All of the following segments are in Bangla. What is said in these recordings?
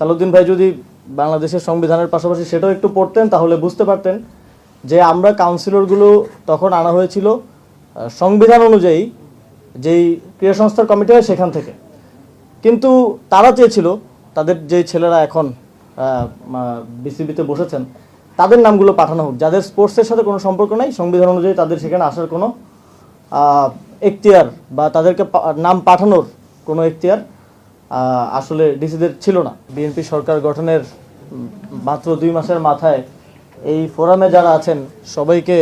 সালাউদ্দিন ভাই যদি বাংলাদেশের সংবিধানের পাশাপাশি সেটাও একটু পড়তেন তাহলে বুঝতে পারতেন যে আমরা কাউন্সিলরগুলো তখন আনা হয়েছিল সংবিধান অনুযায়ী যেই ক্রীড়া সংস্থার কমিটি হয় সেখান থেকে। কিন্তু তারা চেয়েছিল তাদের যে ছেলেরা এখন বিসিবিতে বসেছেন তাদের নামগুলো পাঠানো হোক, যাদের স্পোর্টসের সাথে কোনো সম্পর্ক নাই, সংবিধান অনুযায়ী তাদের সেখানে আসার কোনো এখতিয়ার বা তাদেরকে নাম পাঠানোর কোনো এখতিয়ার আসলে ডিসিদের ছিল না। বিএনপি সরকার গঠনের মাত্র 2 মাসের মাথায় এই ফোরামে যারা আছেন সবাইকে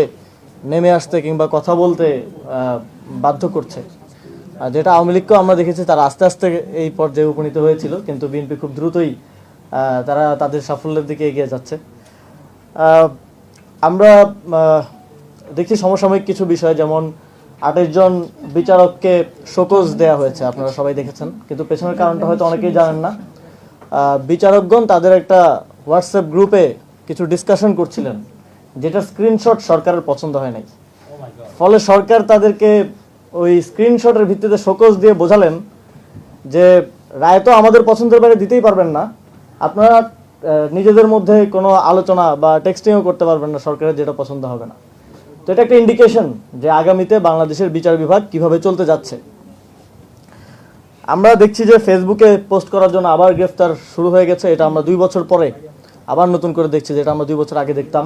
নেমে আসতে কিংবা কথা বলতে বাধ্য করছে, যেটা আওয়ামী লীগকেও আমরা দেখেছি তারা আস্তে আস্তে এই পর্যায়ে উপনীত হয়েছিল, কিন্তু বিএনপি খুব দ্রুতই তারা তাদের সাফল্যের দিকে এগিয়ে যাচ্ছে। আমরা দেখছি সমসাময়িক কিছু বিষয়, যেমন 28 জন বিচারককে শোকজ দেয়া হয়েছে, আপনারা সবাই দেখেছেন, কিন্তু পেছনের কারণটা হয়তো অনেকেই জানেন না। বিচারকগণ তাদের একটা হোয়াটসঅ্যাপ গ্রুপে কিছু ডিসকাশন করছিলেন, যেটা স্ক্রিনশট সরকারের পছন্দ হয় নাই। ফলে সরকার তাদেরকে ওই স্ক্রিনশটের ভিত্তিতে শোকজ দিয়ে বোঝালেন যে রায় তো আমাদের পছন্দের বাইরে দিতেই পারবেন না, আপনারা নিজেদের মধ্যে কোনো আলোচনা বা টেক্সটিংও করতে পারবেন না, সরকারের যেটা পছন্দ হবে না। তো এটা একটা ইন্ডিকেশন যে আগামীতে বাংলাদেশের বিচার বিভাগ কিভাবে চলতে যাচ্ছে। আমরা দেখছি যে ফেসবুকে পোস্ট করার জন্য আবার গ্রেফতার শুরু হয়ে গেছে। এটা আমরা 2 বছর পরে আবার নতুন করে দেখছি, যেটা আমরা 2 বছর আগে দেখতাম।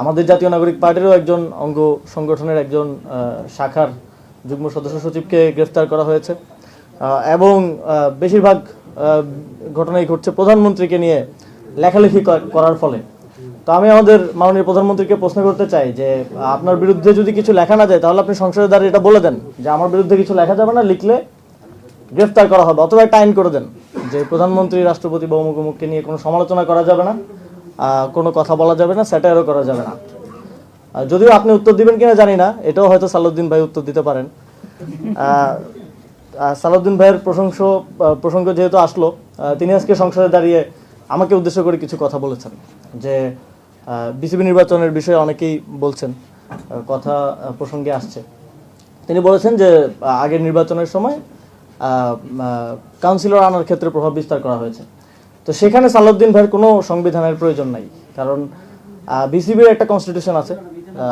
আমাদের জাতীয় নাগরিক পার্টিরও একজন অঙ্গ সংগঠনের একজন শাখার যুগ্ম সদস্য সচিবকে গ্রেফতার করা হয়েছে, এবং বেশিরভাগ ঘটনাই ঘটছে প্রধানমন্ত্রীকে নিয়ে লেখালেখি করার ফলে। তো আমি আমাদের মাননীয় প্রধানমন্ত্রীকে প্রশ্ন করতে চাই যে আপনার বিরুদ্ধে যদি কিছু লেখা না যায় তাহলে আপনি সংসদে দাঁড়িয়ে এটা বলে দেন যে আমার বিরুদ্ধে কিছু লেখা যাবে না, লিখলে গ্রেফতার করা হবে, অথবা একটা আইন করে দেন যে প্রধানমন্ত্রী, রাষ্ট্রপতি বা অমুক অমুককে নিয়ে কোনো সমালোচনা করা যাবে না, কোনো কথা বলা যাবে না, স্যাটায়ারও করা যাবে না। যদিও আপনি উত্তর দিবেন কিনা জানি না, এটাও হয়তো সালাউদ্দিন ভাই উত্তর দিতে পারেন। সালাউদ্দিন ভাইয়ের প্রসঙ্গ যেহেতু আসলো, তিনি আজকে সংসদে দাঁড়িয়ে আমাকে উদ্দেশ্য করে কিছু কথা বলেছেন যে বিসিবি নির্বাচনের বিষয়ে অনেকেই বলছেন, কথা প্রসঙ্গে আসছে। তিনি বলেছেন যে আগের নির্বাচনের সময় কাউন্সিলর আনার ক্ষেত্রে প্রভাব বিস্তার করা হয়েছে। তো সেখানে সালাউদ্দিন ভাইয়ের কোনো সংবিধানের প্রয়োজন নাই, কারণ বিসিবির একটা কনস্টিটিউশন আছে,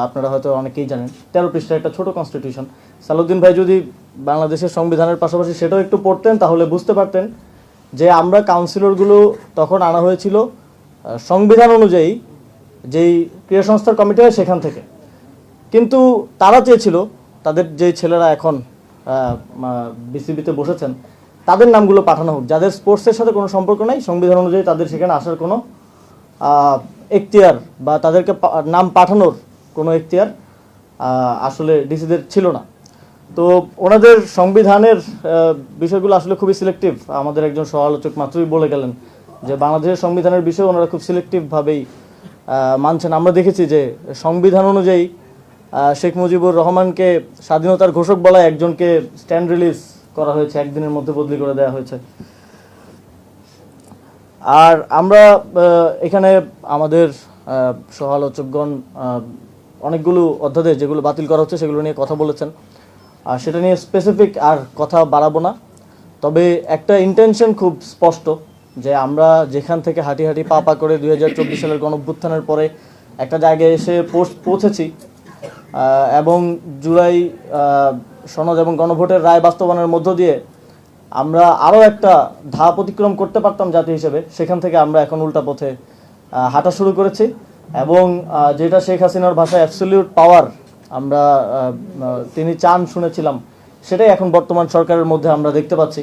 আপনারা হয়তো অনেকেই জানেন, 13 পৃষ্ঠার একটা ছোট কনস্টিটিউশন। সালাউদ্দিন ভাই যদি বাংলাদেশের সংবিধানের পাশাপাশি সেটাও একটু পড়তেন তাহলে বুঝতে পারতেন যে আমরা কাউন্সিলরগুলো তখন আনা হয়েছিল সংবিধান অনুযায়ী যেই ক্রীড়া সংস্থার কমিটি হয় সেখান থেকে। কিন্তু তারা চেয়েছিল তাদের যে ছেলেরা এখন বিসিবিতে বসেছেন তাদের নামগুলো পাঠানো হোক, যাদের স্পোর্টসের সাথে কোনো সম্পর্ক নাই, সংবিধান অনুযায়ী তাদের সেখানে আসার কোনো এখতিয়ার বা তাদেরকে নাম পাঠানোর কোনো এখতিয়ার আসলে ডিসিদের ছিল না। তো ওনাদের সংবিধানের বিষয়গুলো আসলে খুবই সিলেক্টিভ। আমাদের একজন সহ-আলোচক মাত্রই বলে গেলেন যে বাংলাদেশের সংবিধানের বিষয়ে ওনারা খুব সিলেক্টিভভাবেই মানছেন। আমরা দেখেছি যে সংবিধান অনুযায়ী শেখ মুজিবুর রহমানকে স্বাধীনতার ঘোষক বলায় একজনকে স্ট্যান্ড রিলিজ করা হয়েছে, একদিনের মধ্যে বদলি করে দেওয়া হয়েছে। আর আমরা এখানে আমাদের সহ-আলোচকগণ অনেকগুলো অধ্যাদেশ যেগুলো বাতিল করা হচ্ছে সেগুলো নিয়ে কথা বলেছেন, আর সেটা নিয়ে স্পেসিফিক আর কথা বাড়াবো না। তবে একটা ইন্টেনশন খুব স্পষ্ট যে আমরা যেখান থেকে হাঁটি হাঁটি পা পা করে 2024 সালের গণঅভ্যুত্থানের পরে একটা জায়গায় এসে পৌঁছেছি, এবং জুলাই সনদ এবং গণভোটের রায় বাস্তবায়নের মধ্য দিয়ে আমরা আরও একটা ধাপ অতিক্রম করতে পারতাম জাতি হিসেবে, সেখান থেকে আমরা এখন উল্টা পথে হাঁটা শুরু করেছি। এবং যেটা শেখ হাসিনার ভাষায় অ্যাবসলিউট পাওয়ার আমরা তিনি চান শুনেছিলাম, সেটাই এখন বর্তমান সরকারের মধ্যে আমরা দেখতে পাচ্ছি।